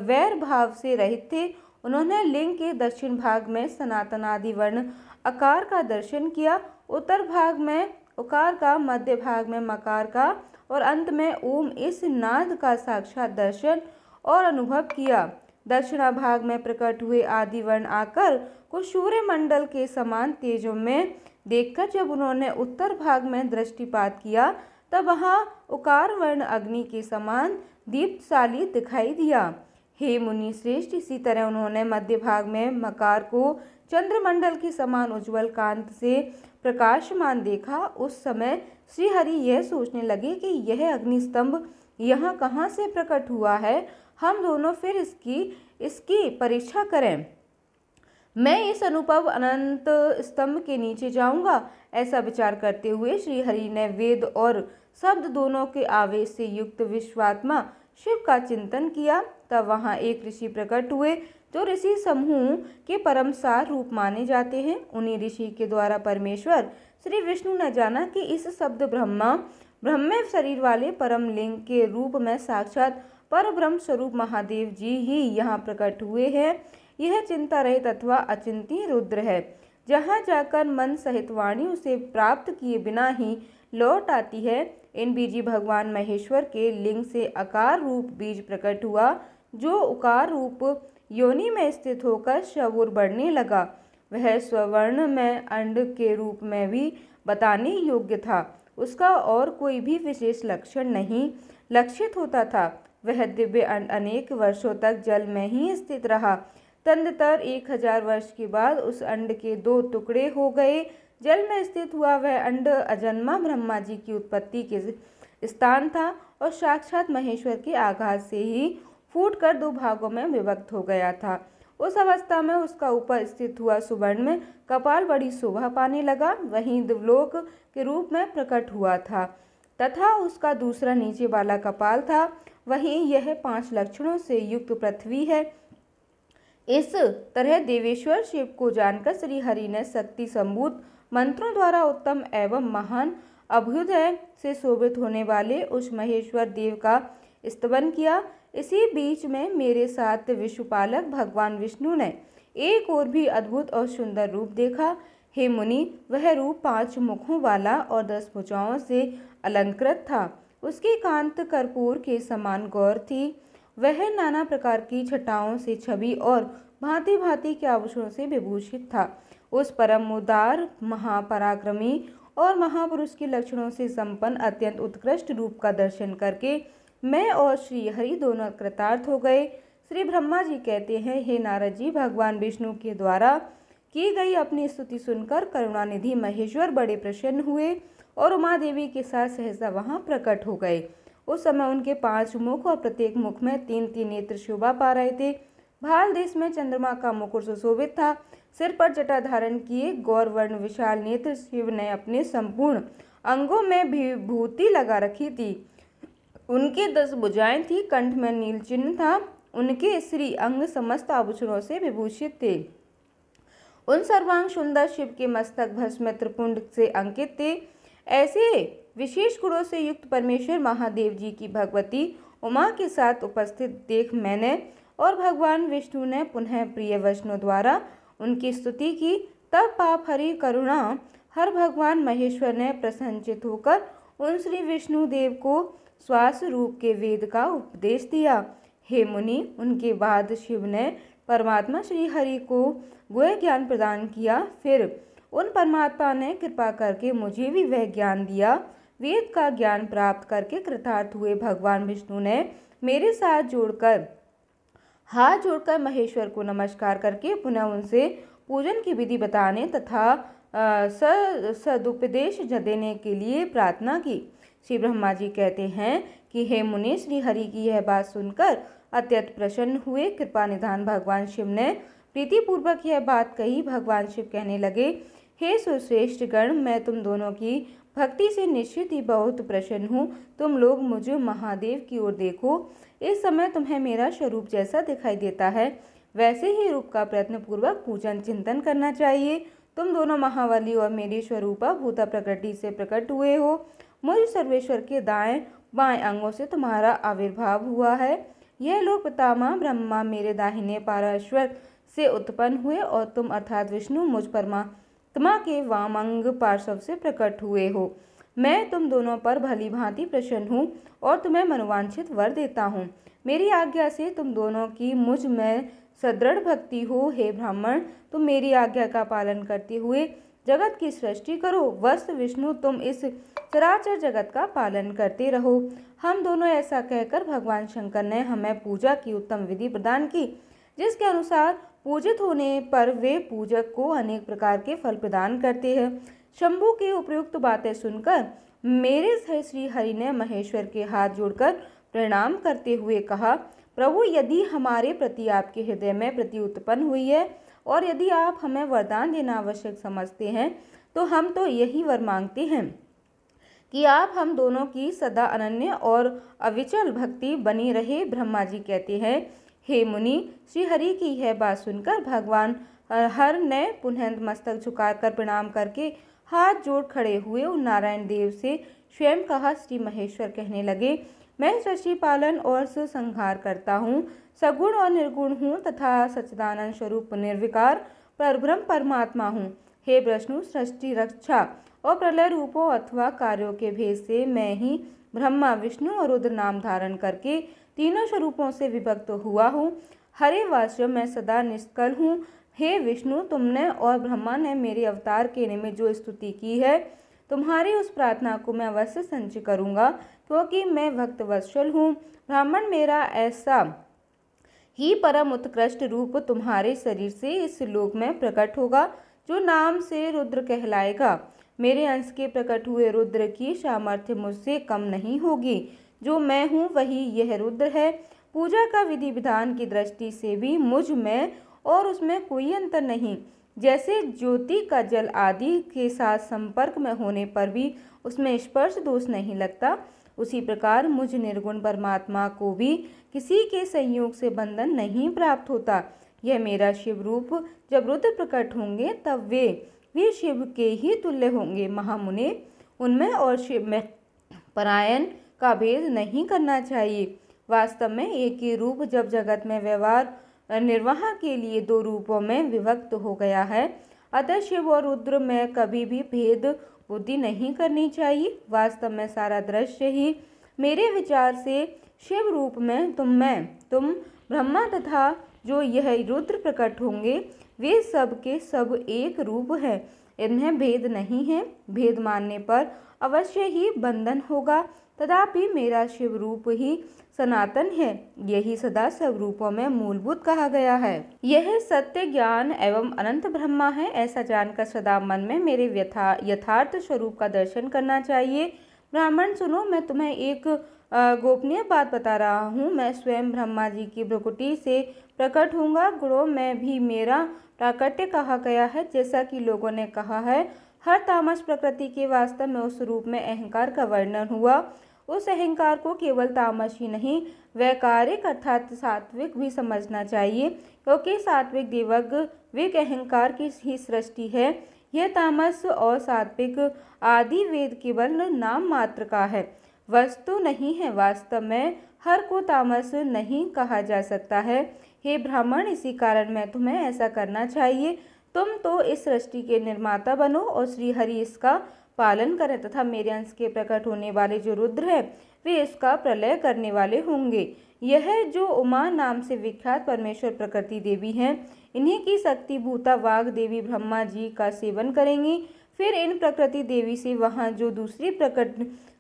वैर भाव से रहित थे। उन्होंने लिंग के दक्षिण भाग में सनातन आदि वर्ण आकार का दर्शन किया, उत्तर भाग में उकार का, मध्य भाग में मकार का और अंत में ओम इस नाद का साक्षात दर्शन और अनुभव किया। दक्षिणा भाग में प्रकट हुए आदि वर्ण आकर को सूर्य मंडल के समान तेजों में देखकर जब उन्होंने उत्तर भाग में दृष्टिपात किया, तब वहाँ उकार वर्ण अग्नि के समान दीप्तशाली दिखाई दिया। हे मुनि श्रेष्ठ, इसी तरह उन्होंने मध्य भाग में मकार को चंद्रमंडल के समान उज्ज्वल कांत से प्रकाशमान देखा। उस समय श्री हरि यह सोचने लगे कि यह अग्निस्तंभ यहाँ कहाँ से प्रकट हुआ है, हम दोनों फिर इसकी परीक्षा करें। मैं इस अनुपम अनंत स्तंभ के नीचे जाऊंगा। ऐसा विचार करते हुए श्री हरि ने वेद और शब्द दोनों के आवेश से युक्त विश्वात्मा शिव का चिंतन किया। तब वहाँ एक ऋषि प्रकट हुए जो ऋषि समूह के परम सार रूप माने जाते हैं। उन्हीं ऋषि के द्वारा परमेश्वर श्री विष्णु ने जाना कि इस शब्द ब्रह्म शरीर वाले परम लिंग के रूप में साक्षात पर ब्रह्म स्वरूप महादेव जी ही यहाँ प्रकट हुए हैं। यह चिंता रहित अथवा अचिंत्य रुद्र है, जहाँ जाकर मन सहित वाणी उसे प्राप्त किए बिना ही लौट आती है। इन बीजी भगवान महेश्वर के लिंग से आकार रूप बीज प्रकट हुआ, जो उकार रूप योनि में स्थित होकर शवुर बढ़ने लगा। वह स्वर्ण में अंड के रूप में भी बताने योग्य था। उसका और कोई भी विशेष लक्षण नहीं लक्षित होता था। वह दिव्य अंड अनेक वर्षों तक जल में ही स्थित रहा। तदनंतर 1000 वर्ष के बाद उस अंड के 2 टुकड़े हो गए। जल में स्थित हुआ वह अंड अजन्मा ब्रह्मा जी की उत्पत्ति के स्थान था और साक्षात महेश्वर के आघात से ही फूटकर 2 भागों में विभक्त हो गया था। उस अवस्था में उसका ऊपर स्थित हुआ सुवर्ण में कपाल बड़ी शोभा पाने लगा। वहीं दिवलोक के रूप में प्रकट हुआ था तथा उसका दूसरा नीचे वाला कपाल था। वहीं यह 5 लक्षणों से युक्त पृथ्वी है। इस तरह देवेश्वर शिव को जानकर श्री हरि ने शक्ति संभूत मंत्रों द्वारा उत्तम एवं महान अभ्युदय से शोभित होने वाले उस महेश्वर देव का स्तवन किया। इसी बीच में मेरे साथ विश्वपालक भगवान विष्णु ने एक और भी अद्भुत और सुंदर रूप देखा। हे मुनि, वह रूप 5 मुखों वाला और 10 भुजाओं से अलंकृत था। उसकी कांत कर्पूर के समान गौर थी। वह नाना प्रकार की छटाओं से छवि और भांति भांति के आभूषणों से विभूषित था। उस परम उदार, महापराक्रमी और महापुरुष के लक्षणों से संपन्न अत्यंत उत्कृष्ट रूप का दर्शन करके मैं और श्री हरि दोनों कृतार्थ हो गए। श्री ब्रह्मा जी कहते हैं, हे नारद जी, भगवान विष्णु के द्वारा की गई अपनी स्तुति सुनकर करुणानिधि महेश्वर बड़े प्रसन्न हुए और उमा देवी के साथ सहसा वहां प्रकट हो गए। उस समय उनके 5 मुख और प्रत्येक मुख में 3-3 नेत्र शोभा पा रहे थे। भाल देश में चंद्रमा का मुकुट सुशोभित था। सिर पर जटा धारण किए गौर वर्ण विशाल नेत्र शिव ने अपने संपूर्ण अंगों में विभूति लगा रखी थी। उनके 10 भुजाएं थी, कंठ में नील चिन्ह था। उनके श्री अंग समस्त आभूषणों से विभूषित थे। उन सर्वांग सुंदर शिव के मस्तक भस्म त्रिपुंड से अंकित थे। ऐसे विशेष गुणों से युक्त परमेश्वर महादेव जी की भगवती उमा के साथ उपस्थित देख मैंने और भगवान विष्णु ने पुनः प्रिय वचनों द्वारा उनकी स्तुति की। तब पाप हरि करुणा हर भगवान महेश्वर ने प्रसन्नचित होकर उन श्री विष्णु देव को श्वास रूप के वेद का उपदेश दिया। हे मुनि, उनके बाद शिव ने परमात्मा श्री हरि को गुह्य ज्ञान प्रदान किया। फिर उन परमात्मा ने कृपा करके मुझे भी वह ज्ञान दिया। वेद का ज्ञान प्राप्त करके कृतार्थ हुए भगवान विष्णु ने मेरे साथ हाथ जोड़कर महेश्वर को नमस्कार करके पुनः उनसे पूजन की विधि बताने तथा सदुपदेश देने के लिए प्रार्थना की। श्री ब्रह्मा जी कहते हैं कि हे मुनि, श्री हरि की यह बात सुनकर अत्यंत प्रसन्न हुए। कृपा निधान भगवान शिव ने प्रीतिपूर्वक यह बात कही। भगवान शिव कहने लगे, हे सुश्रेष्ठ गण, मैं तुम दोनों की भक्ति से निश्चित ही बहुत प्रसन्न हूँ। तुम लोग मुझे महादेव की ओर देखो। इस समय तुम्हें मेरा स्वरूप जैसा दिखाई देता है वैसे ही रूप का प्रयत्न पूर्वक पूजन चिंतन करना चाहिए। तुम दोनों महाबली और मेरी स्वरूपा भूता प्रकृति से प्रकट हुए हो। मुझ सर्वेश्वर के दाएं बाएं अंगों से तुम्हारा आविर्भाव हुआ है। यह लोग पितामह ब्रह्मा मेरे दाहिने पार्श्व से उत्पन्न हुए और तुम अर्थात विष्णु मुझ परमात्मा के वाम अंग पार्श्व से प्रकट हुए हो। मैं तुम दोनों पर भली भांति प्रसन्न हूँ और तुम्हें मनोवांछित वर देता हूँ। मेरी आज्ञा से तुम दोनों की मुझ में सदृढ़ भक्ति हो। हे ब्राह्मण, तुम मेरी आज्ञा का पालन करते हुए जगत की सृष्टि करो। वस्तु विष्णु, तुम इस चराचर जगत का पालन करते रहो। हम दोनों ऐसा कहकर भगवान शंकर ने हमें पूजा की उत्तम विधि प्रदान की, जिसके अनुसार पूजित होने पर वे पूजक को अनेक प्रकार के फल प्रदान करते हैं। शंभु की उपयुक्त बातें सुनकर मेरे श्री हरि ने महेश्वर के हाथ जोड़कर प्रणाम करते हुए कहा, प्रभु, यदि हमारे प्रति आपके हृदय में प्रीति उत्पन्न हुई है और यदि आप हमें वरदान देना आवश्यक समझते हैं तो हम तो यही वर मांगते हैं कि आप हम दोनों की सदा अनन्य और अविचल भक्ति बनी रहे। ब्रह्मा जी कहते हैं, हे मुनि, श्री हरि की यह बात सुनकर भगवान हर ने पुनः मस्तक झुकाकर प्रणाम करके हाथ जोड़ खड़े हुए और नारायण देव से स्वयं कहा। श्री महेश्वर कहने लगे, मैं सृष्टि पालन और संहार करता हूँ, सगुण और निर्गुण हूँ तथा सच्चिदानंद स्वरूप निर्विकार परब्रह्म परमात्मा हूँ। हे विष्णु, सृष्टि रक्षा और प्रलय रूपों अथवा कार्यों के भेद से मैं ही ब्रह्मा विष्णु और रुद्र नाम धारण करके तीनों स्वरूपों से विभक्त हुआ हूँ। हरे वास्तव मैं सदा निष्कल हूँ। हे विष्णु, तुमने और ब्रह्मा ने मेरे अवतार के निमित्त जो स्तुति की है, तुम्हारी उस प्रार्थना को मैं अवश्य संचय करूँगा, क्योंकि मैं भक्त वत्सल हूँ। ब्राह्मण, मेरा ऐसा ही परम उत्कृष्ट रूप तुम्हारे शरीर से इस लोक में प्रकट होगा, जो नाम से रुद्र कहलाएगा। मेरे अंश के प्रकट हुए रुद्र की सामर्थ्य मुझसे कम नहीं होगी। जो मैं हूँ वही यह रुद्र है। पूजा का विधि विधान की दृष्टि से भी मुझ में और उसमें कोई अंतर नहीं। जैसे ज्योति का जल आदि के साथ संपर्क में होने पर भी उसमें स्पर्श दोष नहीं लगता, उसी प्रकार मुझ निर्गुण परमात्मा को भी किसी के संयोग से बंधन नहीं प्राप्त होता। यह मेरा शिव रूप जब रुद्र प्रकट होंगे तब वे शिव के ही तुल्य होंगे। महामुने, उनमें और शिव में परायण का भेद नहीं करना चाहिए। वास्तव में एक ही रूप जब जगत में व्यवहार निर्वाह के लिए दो रूपों में विभक्त हो गया है, अतः शिव और रुद्र में कभी भी भेद बुद्धि नहीं करनी चाहिए। वास्तव में सारा दृश्य ही मेरे विचार से शिव रूप में तुम ब्रह्मा तथा जो यह रुद्र प्रकट होंगे वे सब के सब एक रूप है, इनमें भेद नहीं है। भेद मानने पर अवश्य ही बंधन होगा, तथापि मेरा शिव रूप ही सनातन है, यही सदा सब रूपों में मूलभूत कहा गया है। यह सत्य ज्ञान एवं अनंत ब्रह्मा है, ऐसा जानकर सदा मन में मेरे यथार्थ स्वरूप का दर्शन करना चाहिए। ब्राह्मण सुनो, मैं तुम्हें एक गोपनीय बात बता रहा हूँ। मैं स्वयं ब्रह्मा जी की भ्रुकुटी से प्रकट होऊंगा। गुणों में भी मेरा प्राकट्य कहा गया है, जैसा कि लोगों ने कहा है। हर तामस प्रकृति के वास्तव में उस रूप में अहंकार का वर्णन हुआ। उस अहंकार को केवल तामस ही नहीं, वैकारिक अर्थात सात्विक भी समझना चाहिए, क्योंकि सात्विक देवज्ञ अहंकार की ही सृष्टि है। यह तामस और सात्विक आदि वेद केवल नाम मात्र का है, वस्तु नहीं है। वास्तव में हर को तामस नहीं कहा जा सकता है। हे ब्राह्मण, इसी कारण मैं तुम्हें ऐसा करना चाहिए। तुम तो इस सृष्टि के निर्माता बनो और श्री हरि इसका पालन करें, तथा मेरे अंश के प्रकट होने वाले जो रुद्र है वे इसका प्रलय करने वाले होंगे। यह जो उमा नाम से विख्यात परमेश्वर प्रकृति देवी हैं, इन्हीं की शक्ति भूता वाग देवी ब्रह्मा जी का सेवन करेंगी। फिर इन प्रकृति देवी से वहाँ जो दूसरी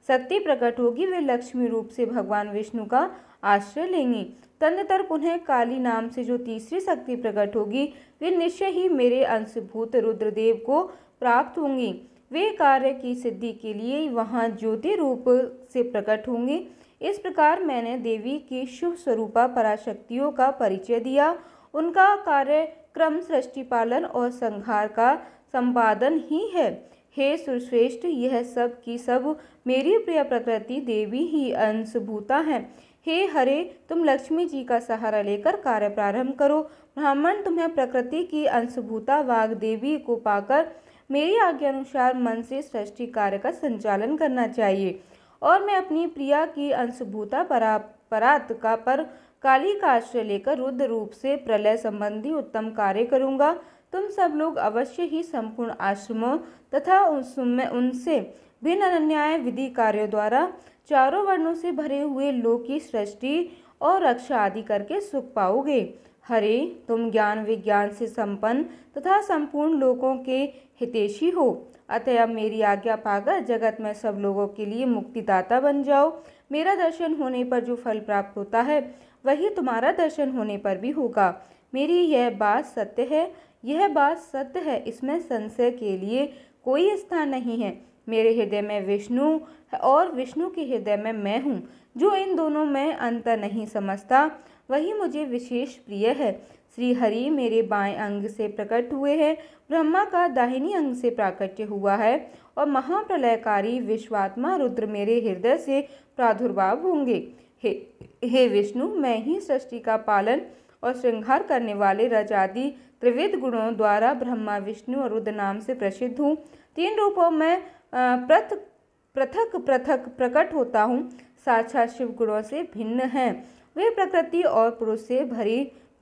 शक्ति प्रकट होगी वे लक्ष्मी रूप से भगवान विष्णु का आश्रय लेंगी। तदनंतर पुनः काली नाम से जो तीसरी शक्ति प्रकट होगी वे निश्चय ही मेरे अंशभूत रुद्रदेव को प्राप्त होंगी। वे कार्य की सिद्धि के लिए वहाँ ज्योति रूप से प्रकट होंगे। इस प्रकार मैंने देवी की शुभ स्वरूपा पराशक्तियों का परिचय दिया। उनका कार्य क्रम सृष्टि पालन और संहार का संपादन ही है। हे सुश्रेष्ठ, यह सब की सब मेरी प्रिय प्रकृति देवी ही अंशभूता हैं। हे हरे, तुम लक्ष्मी जी का सहारा लेकर कार्य प्रारंभ करो। ब्राह्मण, तुम्हें प्रकृति की अंशभूता वाग देवी को पाकर मेरी आज्ञा अनुसार मन से सृष्टि कार्य का संचालन करना चाहिए, और मैं अपनी प्रिया की अंशभूता परात का पर काली का आश्रय लेकर रुद्र रूप से प्रलय संबंधी उत्तम कार्य करूंगा। तुम सब लोग अवश्य ही संपूर्ण आश्रमों तथा उनसे भिन्न अन्याय विधि कार्यों द्वारा चारों वर्णों से भरे हुए लोक की सृष्टि और रक्षा आदि करके सुख पाओगे। हरे, तुम ज्ञान विज्ञान से संपन्न तथा संपूर्ण लोकों के हितैषी हो, अतः मेरी आज्ञा पाकर जगत में सब लोगों के लिए मुक्तिदाता बन जाओ। मेरा दर्शन होने पर जो फल प्राप्त होता है वही तुम्हारा दर्शन होने पर भी होगा। मेरी यह बात सत्य है, इसमें संशय के लिए कोई स्थान नहीं है। मेरे हृदय में विष्णु है और विष्णु के हृदय में मैं हूँ। जो इन दोनों में अंतर नहीं समझता वही मुझे विशेष प्रिय है। श्री हरि मेरे बाएं अंग से प्रकट हुए हैं, ब्रह्मा का दाहिनी अंग से प्राकट्य हुआ है, और महाप्रलयकारी विश्वात्मा रुद्र मेरे हृदय से प्रादुर्भाव होंगे। हे विष्णु, मैं ही सृष्टि का पालन और श्रृंगार करने वाले रजादि त्रिविध गुणों द्वारा ब्रह्मा विष्णु और रुद्र नाम से प्रसिद्ध हूँ। तीन रूपों में पृथक पृथक प्रकट होता हूँ। साक्षात शिव गुणों से भिन्न हैं। वे प्रकृति और पुरुष से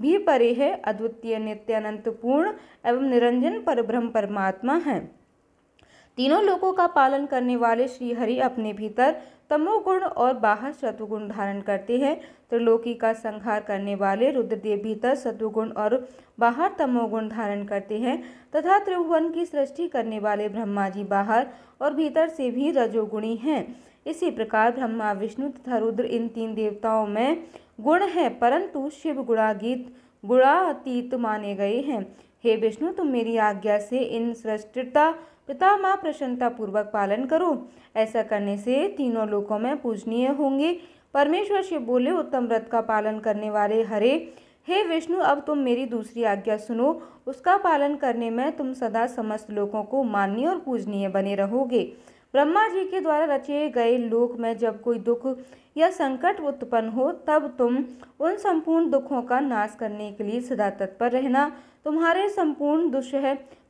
भी परे है। अद्वितीय नित्य अनंत पूर्ण एवं निरंजन परब्रह्म परमात्मा हैं। तीनों लोकों का पालन करने वाले श्री हरि अपने भीतर तमोगुण और बाहर सत्वगुण धारण करते हैं। त्रिलोकी का संहार करने वाले रुद्रदेव भीतर सत्वगुण और बाहर तमोगुण धारण करते हैं, तथा त्रिभुवन की सृष्टि करने वाले ब्रह्मा जी बाहर और भीतर से भी रजोगुणी हैं। इसी प्रकार ब्रह्मा विष्णु तथा रुद्र इन तीन देवताओं में गुण है, परंतु शिव गुणातीत माने गए हैं। हे विष्णु, तुम मेरी आज्ञा से इन सृष्टिता पितामह प्रसन्नता पूर्वक पालन करो। ऐसा करने से तीनों लोकों में पूजनीय होंगे। परमेश्वर शिव बोले, उत्तम व्रत का पालन करने वाले हरे, हे विष्णु, अब तुम मेरी दूसरी आज्ञा सुनो। उसका पालन करने में तुम सदा समस्त लोगों को माननीय और पूजनीय बने रहोगे। ब्रह्मा जी के द्वारा रचे गए लोक में जब कोई दुख या संकट उत्पन्न हो तब तुम उन संपूर्ण दुखों का नाश करने के लिए सदा तत्पर रहना। तुम्हारे संपूर्ण दुष्ट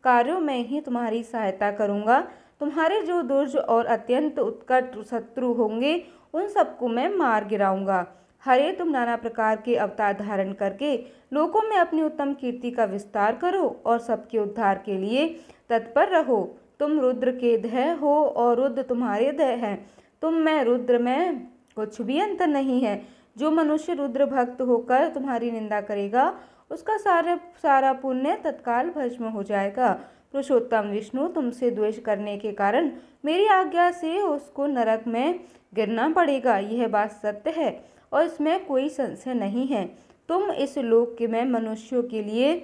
कार्यों में ही तुम्हारी सहायता करूँगा। तुम्हारे जो दुर्ज और अत्यंत उत्कट शत्रु होंगे उन सबको मैं मार गिराऊंगा। हरे, तुम नाना प्रकार के अवतार धारण करके लोकों में अपनी उत्तम कीर्ति का विस्तार करो और सबके उद्धार के लिए तत्पर रहो। तुम रुद्र के देह हो और रुद्र तुम्हारे देह है। तुम में रुद्र में कुछ भी अंतर नहीं है। जो मनुष्य रुद्र भक्त होकर तुम्हारी निंदा करेगा उसका सारा पुण्य तत्काल भस्म हो जाएगा। पुरुषोत्तम विष्णु, तुमसे द्वेष करने के कारण मेरी आज्ञा से उसको नरक में गिरना पड़ेगा। यह बात सत्य है और इसमें कोई संशय नहीं है। तुम इस लोक के में मनुष्यों के लिए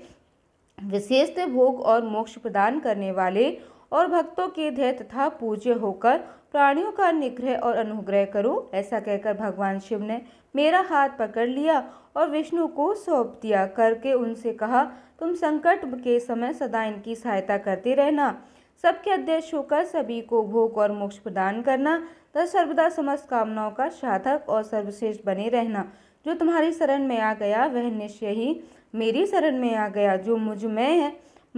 विशेष भोग और मोक्ष प्रदान करने वाले और भक्तों के ध्येय तथा पूज्य होकर प्राणियों का निग्रह और अनुग्रह करो। ऐसा कहकर भगवान शिव ने मेरा हाथ पकड़ लिया और विष्णु को सौंप दिया करके उनसे कहा, तुम संकट के समय सदा इनकी सहायता करते रहना। सबके अध्यक्ष होकर सभी को भोग और मोक्ष प्रदान करना तथा सर्वदा समस्त कामनाओं का साधक और सर्वश्रेष्ठ बने रहना। जो तुम्हारी शरण में आ गया वह निश्चय ही मेरी शरण में आ गया। जो मुझ में है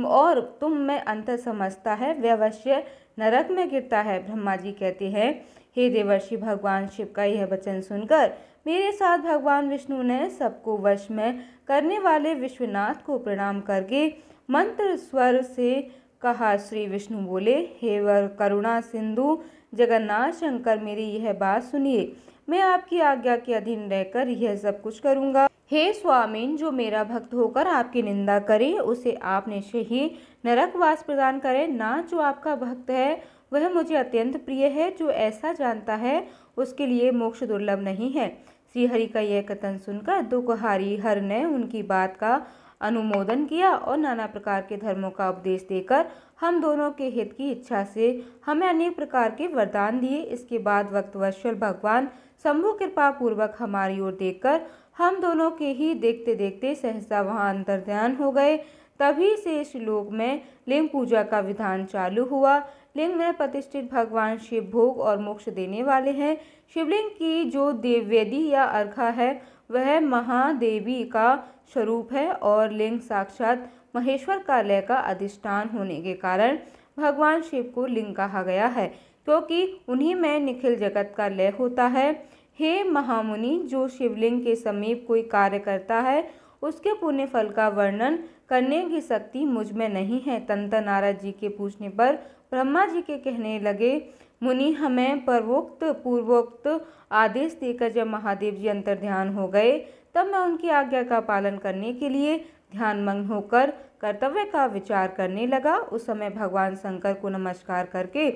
और तुम में अंतर समझता है वह अवश्य नरक में गिरता है। ब्रह्मा जी कहते हैं, हे देवर्षि, भगवान शिव का यह वचन सुनकर मेरे साथ भगवान विष्णु ने सबको वश में करने वाले विश्वनाथ को प्रणाम करके मंत्र स्वर से कहा। श्री विष्णु बोले, हे वर करुणा सिंधु जगन्नाथ शंकर, मेरी यह बात सुनिए। मैं आपकी आज्ञा के अधीन रहकर यह सब कुछ करूँगा। हे स्वामीन, जो मेरा भक्त होकर आपकी निंदा करे उसे आप निश्चय ही नरकवास प्रदान करें। ना जो आपका भक्त है वह मुझे अत्यंत प्रिय है। जो ऐसा जानता है उसके लिए मोक्ष दुर्लभ नहीं है। श्री हरि का यह कथन सुनकर दुखहारी हर ने उनकी बात का अनुमोदन किया और नाना प्रकार के धर्मों का उपदेश देकर हम दोनों के हित की इच्छा से हमें अनेक प्रकार के वरदान दिए। इसके बाद वक्तवत्सल भगवान शंभु कृपा पूर्वक हमारी ओर देखकर हम दोनों के ही देखते देखते सहसा वहां अंतर्ध्यान हो गए। तभी से इस श्लोक में लिंग पूजा का विधान चालू हुआ। लिंग में प्रतिष्ठित भगवान शिव भोग और मोक्ष देने वाले हैं। शिवलिंग की जो देववेदी या अर्घा है वह महादेवी का स्वरूप है और लिंग साक्षात महेश्वर का लय का अधिष्ठान होने के कारण भगवान शिव को लिंग कहा गया है, क्योंकि उन्हीं में निखिल जगत का लय होता है। हे महामुनि, जो शिवलिंग के समीप कोई कार्य करता है उसके पुण्य फल का वर्णन करने की शक्ति मुझ में नहीं है। तंत्र नारद जी के पूछने पर ब्रह्मा जी के कहने लगे, मुनि, हमें पूर्वोक्त आदेश देकर जब महादेव जी अंतर्ध्यान हो गए तब मैं उनकी आज्ञा का पालन करने के लिए ध्यानमग्न होकर कर्तव्य का विचार करने लगा। उस समय भगवान शंकर को नमस्कार करके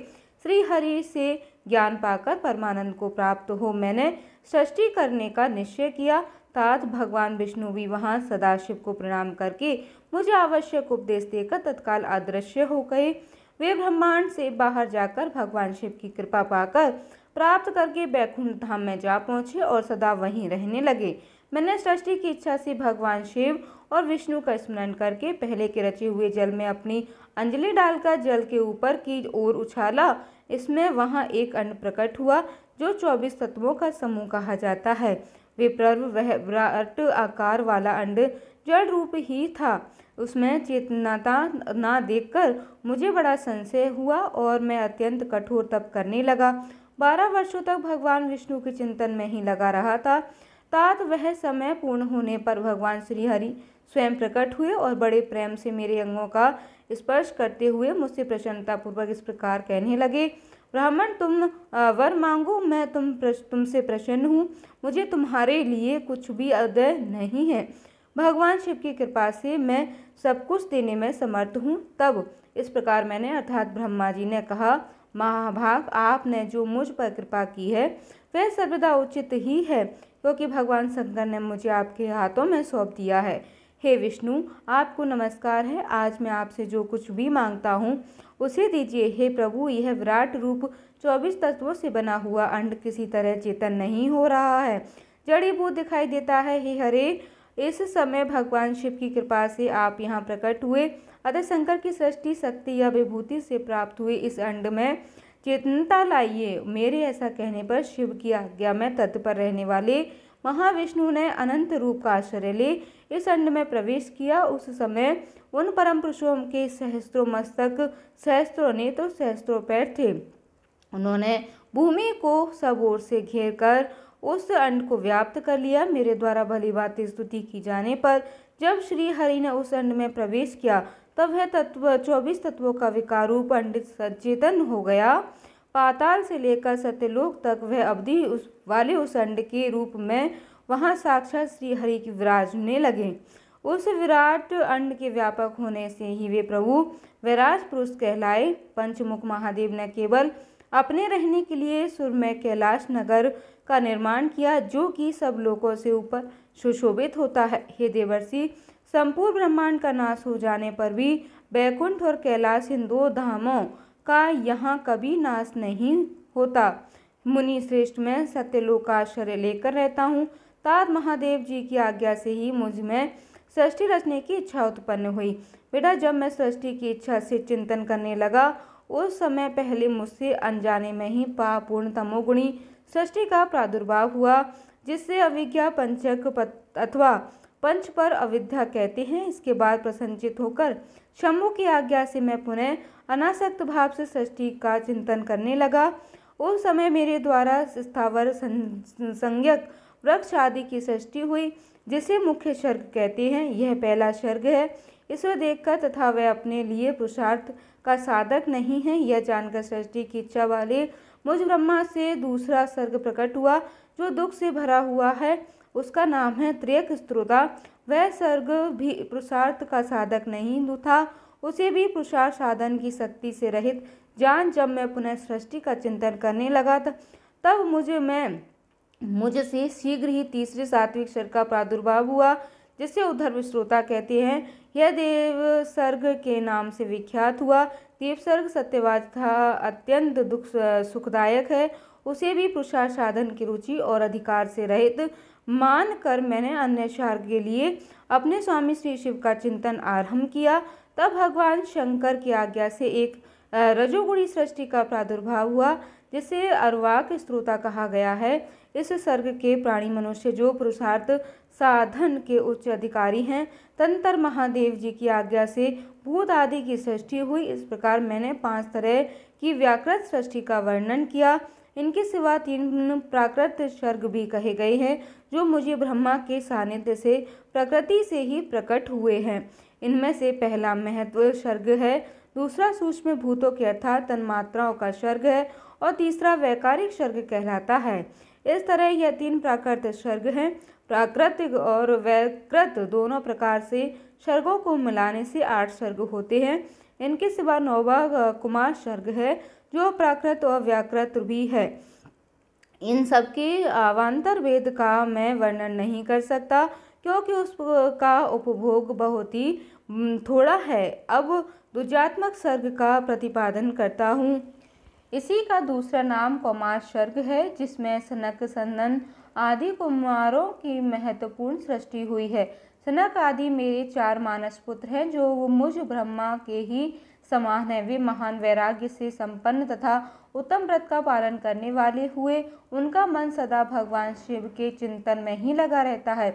श्री हरि से ज्ञान पाकर परमानंद को प्राप्त हो मैंने सृष्टि करने का निश्चय किया। तात भगवान विष्णु भी वहां सदाशिव को प्रणाम करके मुझे आवश्यक उपदेश देकर तत्काल अदृश्य हो गए। वे ब्रह्मांड से बाहर जाकर भगवान शिव की कृपा पाकर प्राप्त करके बैकुंठ धाम में जा पहुँचे और सदा वहीं रहने लगे। मैंने सृष्टि की इच्छा से भगवान शिव और विष्णु का स्मरण करके पहले के रचे हुए जल में अपनी अंजलि डालकर जल के ऊपर की ओर उछाला। इसमें वहां एक अंड प्रकट हुआ जो 24 तत्वों का समूह कहा जाता है। विप्रर्व वह विराट आकार वाला अंड जल रूप ही था। उसमें चेतनता ना देखकर मुझे बड़ा संशय हुआ और मैं अत्यंत कठोर तप करने लगा। 12 वर्षों तक भगवान विष्णु के चिंतन में ही लगा रहा था। तात वह समय पूर्ण होने पर भगवान श्री हरि स्वयं प्रकट हुए और बड़े प्रेम से मेरे अंगों का स्पर्श करते हुए मुझसे प्रसन्नतापूर्वक इस प्रकार कहने लगे, ब्राह्मण, तुम वर मांगो, मैं तुमसे प्रसन्न हूँ। मुझे तुम्हारे लिए कुछ भी अदय नहीं है। भगवान शिव की कृपा से मैं सब कुछ देने में समर्थ हूँ। तब इस प्रकार मैंने अर्थात ब्रह्मा जी ने कहा, महाभाग, आपने जो मुझ पर कृपा की है वह सर्वदा उचित ही है, क्योंकि भगवान शंकर ने मुझे आपके हाथों में सौंप दिया है। हे विष्णु, आपको नमस्कार है। आज मैं आपसे जो कुछ भी मांगता हूँ उसे दीजिए। हे प्रभु, यह विराट रूप 24 तत्वों से बना हुआ अंड किसी तरह चेतन नहीं हो रहा है, जड़ीभूत दिखाई देता है। हे हरे, इस समय भगवान शिव की कृपा से आप यहाँ प्रकट हुए, अतः शंकर की सृष्टि शक्ति या विभूति से प्राप्त हुए इस अंड में चेतनता लाइए। मेरे ऐसा कहने पर शिव की आज्ञा में तत्पर रहने वाले महाविष्णु ने अनंत रूप का आश्रय ले इस अंड में प्रवेश किया। उस समय उन परम पुरुषों के सहस्त्रों मस्तक, सहस्त्रों नेत्र, सहस्त्रों पैर थे। उन्होंने भूमि को सब ओर से घेर कर उस अंड को व्याप्त कर लिया। मेरे द्वारा भली भांति स्तुति की जाने पर जब श्री हरि ने उस अंड में प्रवेश किया तब वह तत्व 24 तत्वों का विकार रूप अंड सचेतन हो गया। पाताल से लेकर सत्यलोक तक वह अवधि उस अंड के रूप में वहां साक्षात श्री हरि की विराजने लगे। उस विराट अंड के व्यापक होने से ही वे प्रभु वैराज पुरुष कहलाए। पंचमुख महादेव ने केवल अपने रहने के लिए सुरमय कैलाश नगर का निर्माण किया, जो कि सब लोकों से ऊपर सुशोभित होता है। हे देवर्षि, संपूर्ण ब्रह्मांड का नाश हो जाने पर भी बैकुंठ और कैलाश, इन दो धामों का यहाँ कभी नाश नहीं होता। मुनि श्रेष्ठ, मैं सत्यलोक का आश्रय लेकर रहता हूँ। तात महादेव जी की आज्ञा से ही मुझ में सृष्टि रचने की इच्छा उत्पन्न हुई। बेटा, जब मैं सृष्टि की इच्छा से चिंतन करने लगा उस समय पहले मुझसे अनजाने में ही पापूर्ण तमोगुणी सृष्टि का प्रादुर्भाव हुआ, जिससे अविज्ञा पंचक अथवा पंच पर अविद्या कहते हैं। इसके बाद प्रसन्नचित होकर शंभु की आज्ञा से मैं पुनः अनासक्त भाव से सृष्टि का चिंतन करने लगा। उस समय मेरे द्वारा स्थावर संज्ञक वृक्ष आदि की सृष्टि हुई, जिसे मुख्य सर्ग कहते हैं। यह पहला सर्ग है। इसे देखकर तथा वह अपने लिए पुरुषार्थ का साधक नहीं है, यह जानकर सृष्टि की इच्छा वाले मुझ ब्रह्मा से दूसरा सर्ग प्रकट हुआ, जो दुख से भरा हुआ है। उसका नाम है त्र्यक स्त्रोता। वह सर्ग भी पुरुषार्थ का साधक नहीं था, उसे भी पुरुषार्थ साधन की शक्ति से रहित जान। जब मैं पुनः सृष्टि का चिंतन करने लगा तब मुझसे शीघ्र ही तीसरे सात्विक सर्ग का प्रादुर्भाव हुआ, जिसे उद्धव श्रोता कहते हैं। यह देव सर्ग के नाम से विख्यात हुआ। देव सर्ग सत्यवाद था, अत्यंत दुख सुखदायक है। उसे भी पुरुषार्थ साधन की रुचि और अधिकार से रहित मान कर मैंने अन्य सर्ग के लिए अपने स्वामी श्री शिव का चिंतन आरंभ किया। तब भगवान शंकर की आज्ञा से एक रजोगुणी सृष्टि का प्रादुर्भाव हुआ, जिसे अर्वाक स्त्रोता कहा गया है। इस सर्ग के प्राणी मनुष्य जो पुरुषार्थ साधन के उच्च अधिकारी हैं, तंत्र महादेव जी की आज्ञा से भूत आदि की सृष्टि हुई। इस प्रकार मैंने 5 तरह की व्याकृत सृष्टि का वर्णन किया। इनके सिवा 3 प्राकृत सर्ग भी कहे गए हैं, जो मुझे ब्रह्मा के सानिध्य से प्रकृति से ही प्रकट हुए हैं। इनमें से पहला महत्व सर्ग है, दूसरा सूक्ष्म भूतों के अर्थात तन्मात्राओं का सर्ग है और तीसरा वैकारिक सर्ग कहलाता है। इस तरह यह 3 प्राकृत सर्ग हैं। प्राकृतिक और वैकृत दोनों प्रकार से सर्गों को मिलाने से 8 सर्ग होते हैं। इनके सिवा 9वां कुमार सर्ग है, जो प्राकृत और व्याकृत भी है। इन सबके अवान्तर वेद का मैं वर्णन नहीं कर सकता, क्योंकि उसका उपभोग बहुत ही थोड़ा है। अब द्विजात्मक सर्ग का प्रतिपादन करता हूँ। इसी का दूसरा नाम कौमार सर्ग है, जिसमें सनक सनंदन आदि कुमारों की महत्वपूर्ण सृष्टि हुई है। सनक आदि मेरे 4 मानस पुत्र हैं, जो मुझ ब्रह्मा के ही समान है। वे महान वैराग्य से संपन्न तथा उत्तम व्रत का पालन करने वाले हुए उनका मन सदा भगवान शिव के चिंतन में ही लगा रहता है।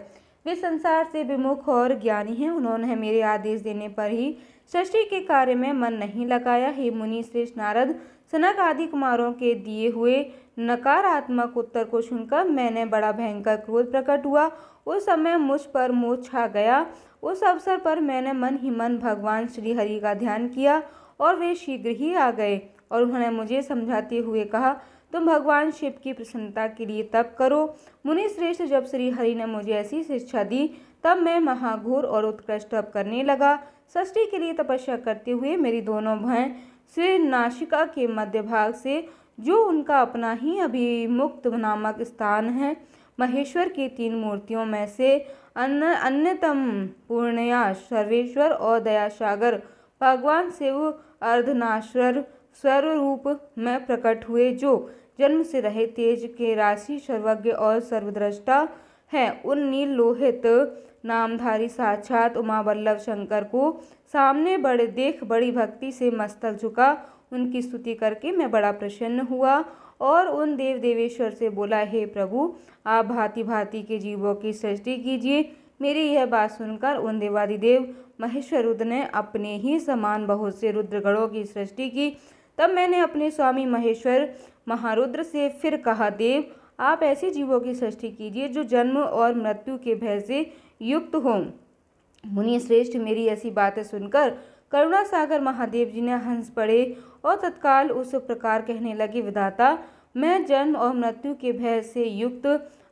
वे संसार से विमुख और ज्ञानी हैं। उन्होंने मेरे आदेश देने पर ही सृष्टि के कार्य में मन नहीं लगाया। हे मुनि श्रेष्ठ नारद, सनक आदि कुमारों के दिए हुए नकारात्मक उत्तर को सुनकर मैंने बड़ा भयंकर क्रोध प्रकट हुआ। उस समय मुझ पर मोह छा गया। उस अवसर पर मैंने मन ही मन भगवान श्री हरि का ध्यान किया और वे शीघ्र ही आ गए और उन्होंने मुझे समझाते हुए कहा, तुम भगवान शिव की प्रसन्नता के लिए तप करो। मुनि श्रेष्ठ, जब श्री हरि ने मुझे ऐसी शिक्षा दी तब मैं महाघोर और उत्कृष्ट तप करने लगा। सृष्टि के लिए तपस्या करते हुए मेरी दोनों भयं से नासिका के मध्य भाग से, जो उनका अपना ही अभिमुक्त नामक स्थान है, महेश्वर की 3 मूर्तियों में से अन्यतम पूर्णया सर्वेश्वर और दयासागर भगवान शिव अर्धनाश्वर स्वरूप में प्रकट हुए, जो जन्म से रहे तेज के राशि सर्वज्ञ और सर्वद्रष्टा है। उन नील लोहित नामधारी साक्षात उमा वल्लभ शंकर को सामने बड़ी भक्ति से मस्तक झुका उनकी स्तुति करके मैं बड़ा प्रसन्न हुआ और उन देव देवेश्वर से बोला, हे प्रभु, आप भांति भांति के जीवों की सृष्टि कीजिए। मेरी यह बात सुनकर उन देवादिदेव महेश्वर रुद्र ने अपने ही समान बहुत से रुद्रगणों की सृष्टि की। तब मैंने अपने स्वामी महेश्वर महारुद्र से फिर कहा, देव, आप ऐसे जीवों की सृष्टि कीजिए जो जन्म और मृत्यु के भय से युक्त हों। मुनि श्रेष्ठ मेरी ऐसी बातें सुनकर करुणा सागर महादेव जी ने हंस पड़े और तत्काल उस प्रकार कहने लगे, विधाता, मैं जन्म और मृत्यु के भय से युक्त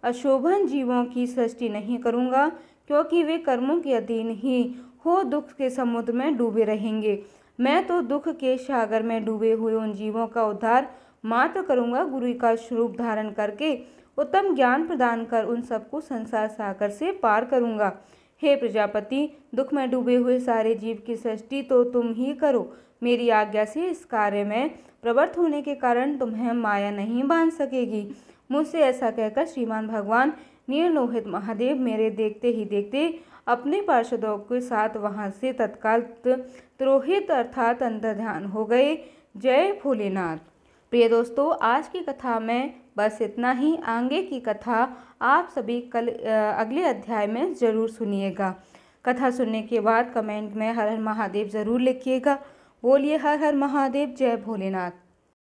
अशोभन जीवों की सृष्टि नहीं करूँगा, क्योंकि वे कर्मों के अधीन ही हो दुख के समुद्र में डूबे रहेंगे। मैं तो दुख के सागर में डूबे हुए उन जीवों का उद्धार मात्र करूँगा। गुरु का स्वरूप धारण करके उत्तम ज्ञान प्रदान कर उन सबको संसार सागर से पार करूँगा। हे प्रजापति, दुख में डूबे हुए सारे जीव की सृष्टि तो तुम ही करो। मेरी आज्ञा से इस कार्य में प्रवृत्त होने के कारण तुम्हें माया नहीं बांध सकेगी। मुझसे ऐसा कहकर श्रीमान भगवान नीललोहित महादेव मेरे देखते ही देखते अपने पार्षदों के साथ वहां से तत्काल तिरोहित अर्थात अंतर्ध्यान हो गए। जय भोलेनाथ। प्रिय दोस्तों, आज की कथा में बस इतना ही। आगे की कथा आप सभी कल अगले अध्याय में ज़रूर सुनिएगा। कथा सुनने के बाद कमेंट में हर हर महादेव ज़रूर लिखिएगा। बोलिए हर हर महादेव। जय भोलेनाथ।